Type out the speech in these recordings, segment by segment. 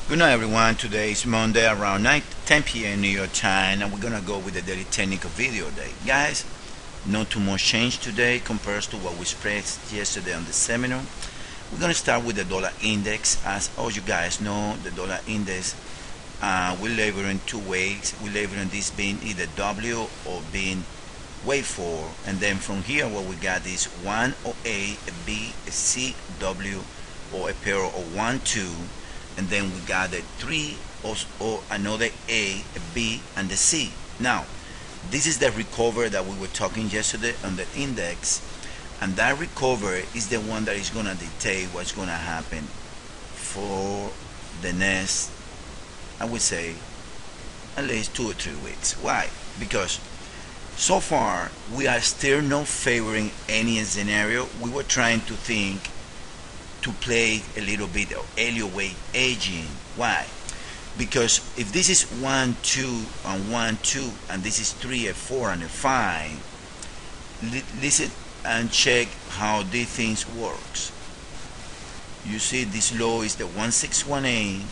Good night everyone. Today is Monday around 10 p.m. New York time, and we're gonna go with the daily technical video day. Guys, not too much change today compared to what we expressed yesterday on the seminar. We're gonna start with the dollar index. As all you guys know, the dollar index we label in two ways. We label in this being either W or being wave 4, and then from here what we got is 1 or A, B, C, W, or a pair of 1, 2, and then we got the 3 or another A, B, and the C. Now this is the recovery that we were talking yesterday on the index, and that recovery is the one that is going to dictate what's going to happen for the next, I would say, at least 2 or 3 weeks. Why? Because so far we are still not favoring any scenario. We were trying to think to play a little bit of Elliott Wave aging. Why? Because if this is 1, 2, and 1, 2, and this is 3, a 4, and a 5, listen and check how these things works. You see this low is the 1618.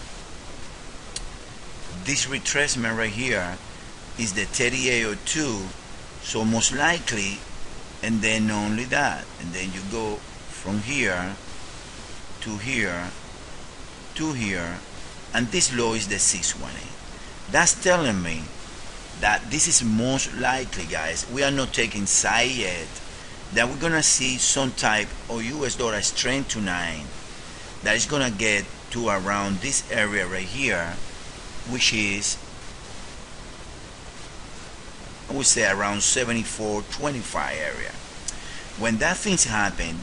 This retracement right here is the 3802. So most likely, and then only that, and then you go from here to here to here, and this low is the 618. That's telling me that this is most likely, guys, we are not taking side yet, that we're gonna see some type of US dollar strength tonight that is gonna get to around this area right here, which is, I would say, around 74.25 area. When that things happen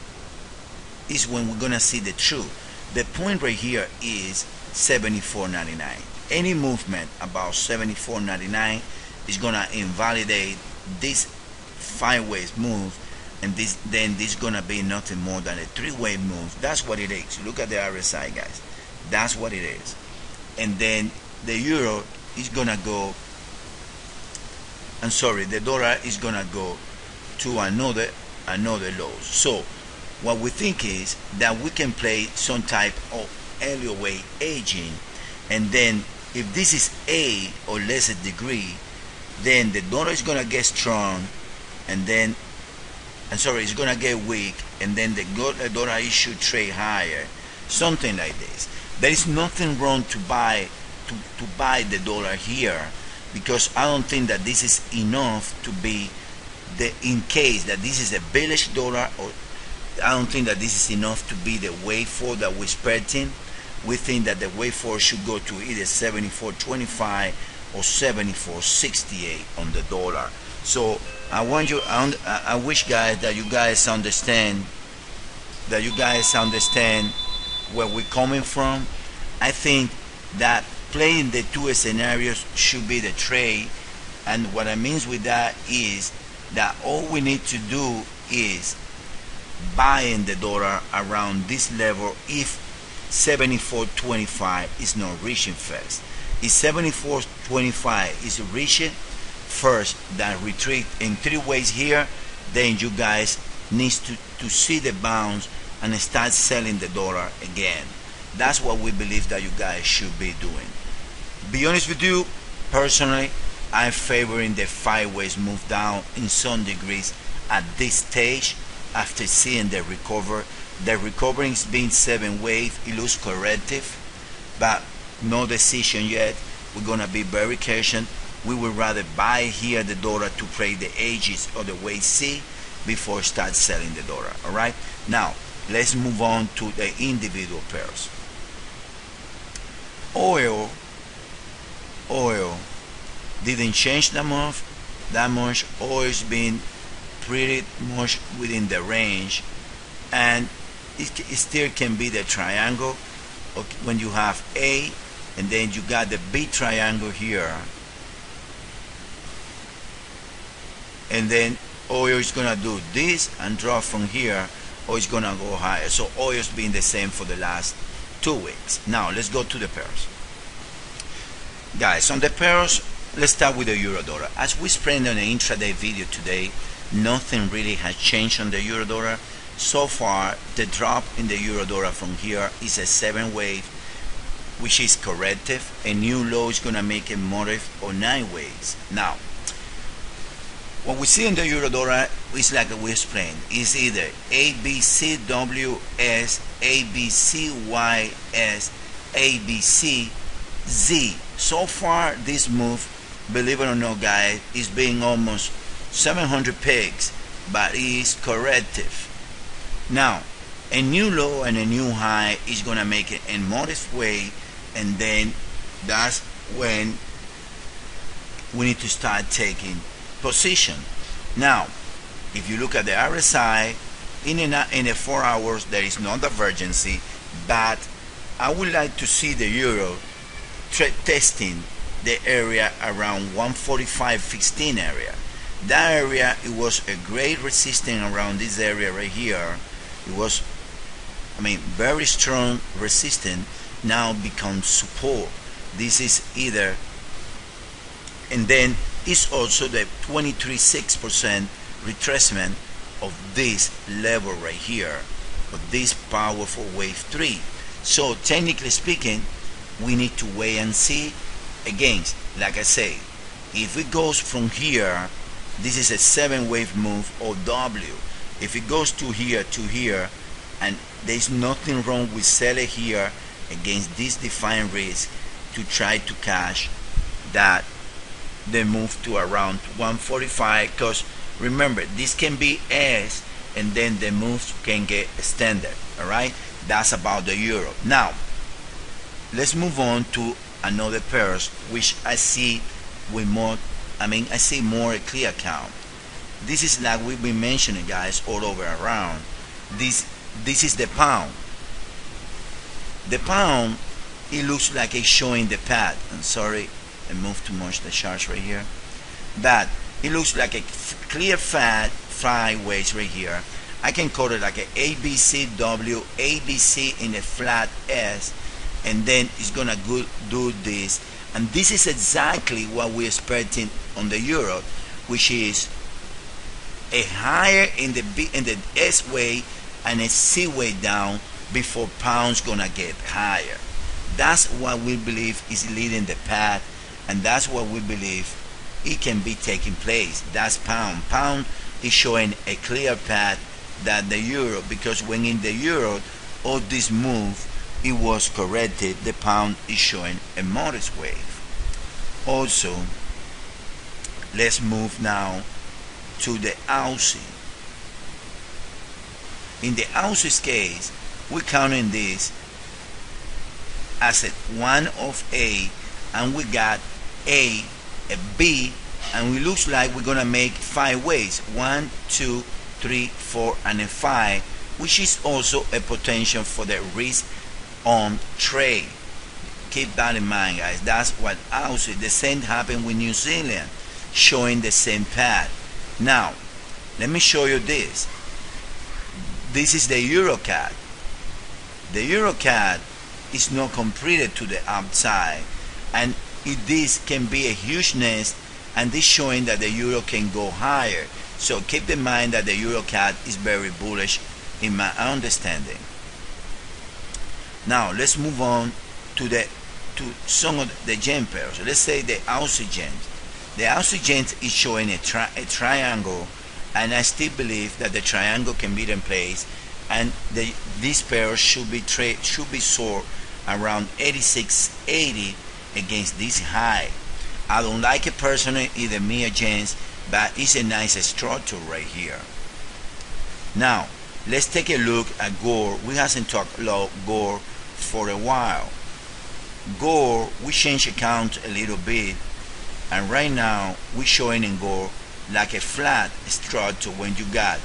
is when we're gonna see the truth. The point right here is 74.99. Any movement about 74.99 is gonna invalidate this 5-way move, and then this gonna be nothing more than a 3-way move. That's what it is. Look at the RSI, guys. That's what it is. And then the euro is gonna go, I'm sorry, the dollar is gonna go to another low. So what we think is that we can play some type of Elliott Wave aging, and then if this is A or lesser degree, then the dollar is gonna get strong, and then it's gonna get weak, and then the dollar issue trade higher, something like this. There is nothing wrong to buy the dollar here, because I don't think that this is enough to be the, in case that this is a bearish dollar, or I don't think that this is enough to be the wave 4 that we're expecting. We think that the wave 4 should go to either 74.25 or 74.68 on the dollar. So I want you, I wish, guys, that you guys understand where we're coming from. I think that playing the two scenarios should be the trade, and what I mean with that is that all we need to do is buying the dollar around this level if 74.25 is not reaching first. If 74.25 is reaching first, that retreat in 3 ways here, then you guys need to see the bounce and start selling the dollar again. That's what we believe that you guys should be doing. Be honest with you, personally, I'm favoring the 5 ways move down in some degrees at this stage. After seeing the recovery is being 7 wave, it looks corrective, but no decision yet. We're gonna be very careful. We would rather buy here the dollar to play the edges of the wave C before start selling the dollar. All right, now let's move on to the individual pairs. Oil didn't change that much. Oil's been pretty much within the range, and it still can be the triangle. Okay, when you have A and then you got the B triangle here, and then oil is gonna do this and drop from here, or it's gonna go higher. So oil's been the same for the last 2 weeks. Now let's go to the pairs, guys. On the pairs, let's start with the euro dollar. As we explained on the intraday video today, nothing really has changed on the euro dollar. So far, the drop in the euro dollar from here is a 7 wave. which is corrective. A new low is gonna make a motive or 9 ways. Now, what we see in the euro dollar is like we explained, is either ABCWS, ABCYS, ABCZ. So far this move, believe it or not guys, is being almost 700 pips, but it is corrective. Now a new low and a new high is gonna make it in modest way, and then that's when we need to start taking position. Now if you look at the RSI in a 4 hours, there is no divergency, but I would like to see the euro testing the area around 145.15 area. That area, it was a great resistance around this area right here. It was, I mean, very strong resistance, now becomes support. This is either, and then it's also the 23.6% retracement of this level right here, of this powerful wave 3. So technically speaking, we need to wait and see. Again, like I say, if it goes from here, this is a 7 wave move or W. If it goes to here, and there's nothing wrong with selling here against this defined risk to try to cash that, they move to around 145, because remember, this can be S and then the moves can get extended. Alright, that's about the euro. Now let's move on to another pairs which I see with more, I see more a clear count. This is like we've been mentioning guys all over around. This is the pound. The pound, it looks like it's showing the path. I'm sorry, I moved too much the charts right here, but it looks like a clear fat sideways right here. I can call it like a ABCW, ABC in a flat S, and then it's gonna do this, and this is exactly what we're expecting on the euro, which is a higher in the S way and a C way down before pound's gonna get higher. That's what we believe is leading the path, and that's what we believe it can be taking place. That's pound. Pound is showing a clear path that the euro, because when in the euro all this move it was corrected, the pound is showing a modest wave. Also, let's move now to the Aussie. In the Aussie's case, we're counting this as a 1 of A, and we got A, a B, and it looks like we're gonna make 5 ways, 1, 2, 3, 4, and a 5, which is also a potential for the risk on trade. Keep that in mind guys. That's what Aussie, the same happened with New Zealand, showing the same path. Now let me show you this. This is the EuroCAD. The EuroCAD is not completed to the upside, and this can be a huge nest, and this showing that the euro can go higher. So keep in mind that the EuroCAD is very bullish in my understanding. Now let's move on to some of the yen pairs. Let's say the Aussie yen. The Aussie yen is showing a triangle, and I still believe that the triangle can be in place, and this pair should be sold around 86.80 against this high. I don't like it personally, either me or James, but it's a nice structure right here. Now let's take a look at Gore. We hasn't talked about Gore for a while. Gore, we changed account a little bit, and right now we're showing in Gore like a flat structure. When you got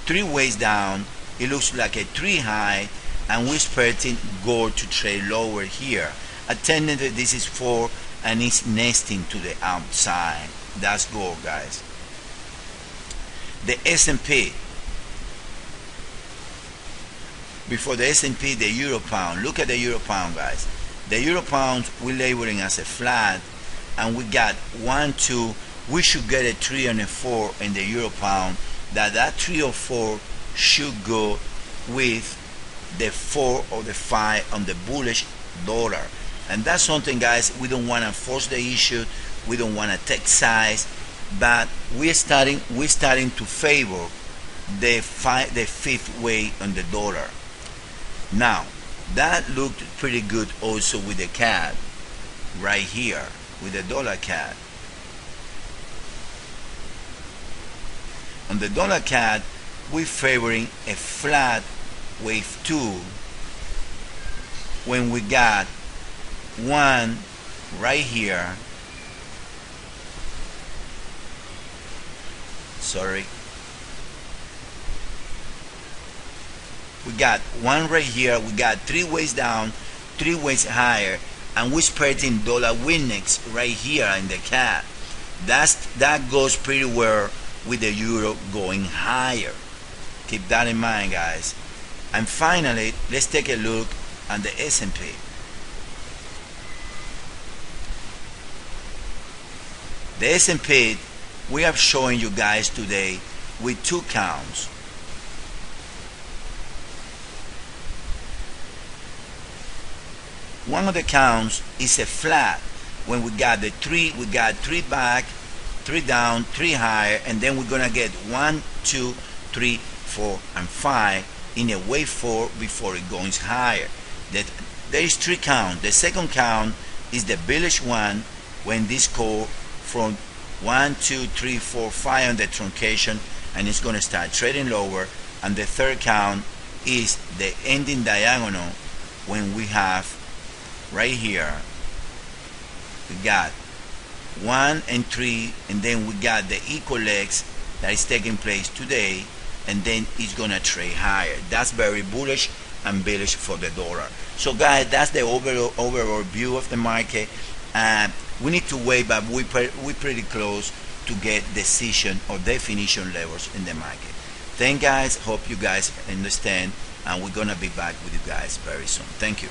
3 ways down, it looks like a 3 high, and we're expecting Gore to trade lower here. Attending this is 4, and it's nesting to the outside. That's Gore guys. The S&P. Before the S&P, the euro pound. Look at the euro pound guys. The euro pound we're labeling as a flat, and we got 1, 2. We should get a 3 and a 4 in the euro pound. That 3 or 4 should go with the 4 or the 5 on the bullish dollar. And that's something, guys, we don't want to force the issue, we don't want to take sides, but we're starting to favor the fifth way on the dollar. Now that looked pretty good also with the CAD right here, with the dollar CAD. On the dollar CAD, we're favoring a flat wave 2 when we got one right here. Sorry. We got one right here, we got 3 ways down, 3 ways higher, and we're spreading dollar index right here in the CAD. That goes pretty well with the euro going higher. Keep that in mind, guys. And finally, let's take a look at the S&P. The S&P, we are showing you guys today with 2 counts. One of the counts is a flat. When we got the 3, we got 3 back, 3 down, 3 higher, and then we're gonna get 1, 2, 3, 4, and 5 in a wave 4 before it goes higher. There is 3 counts. The second count is the bullish one when this goes from 1, 2, 3, 4, 5 on the truncation, and it's gonna start trading lower. And the third count is the ending diagonal when we have right here, we got 1 and 3, and then we got the equal legs that is taking place today, and then it's gonna trade higher. That's very bullish and bearish for the dollar. So guys, that's the overall view of the market. We need to wait, but we're pretty close to get decision or definition levels in the market. Thank guys, hope you guys understand, and we're gonna be back with you guys very soon. Thank you.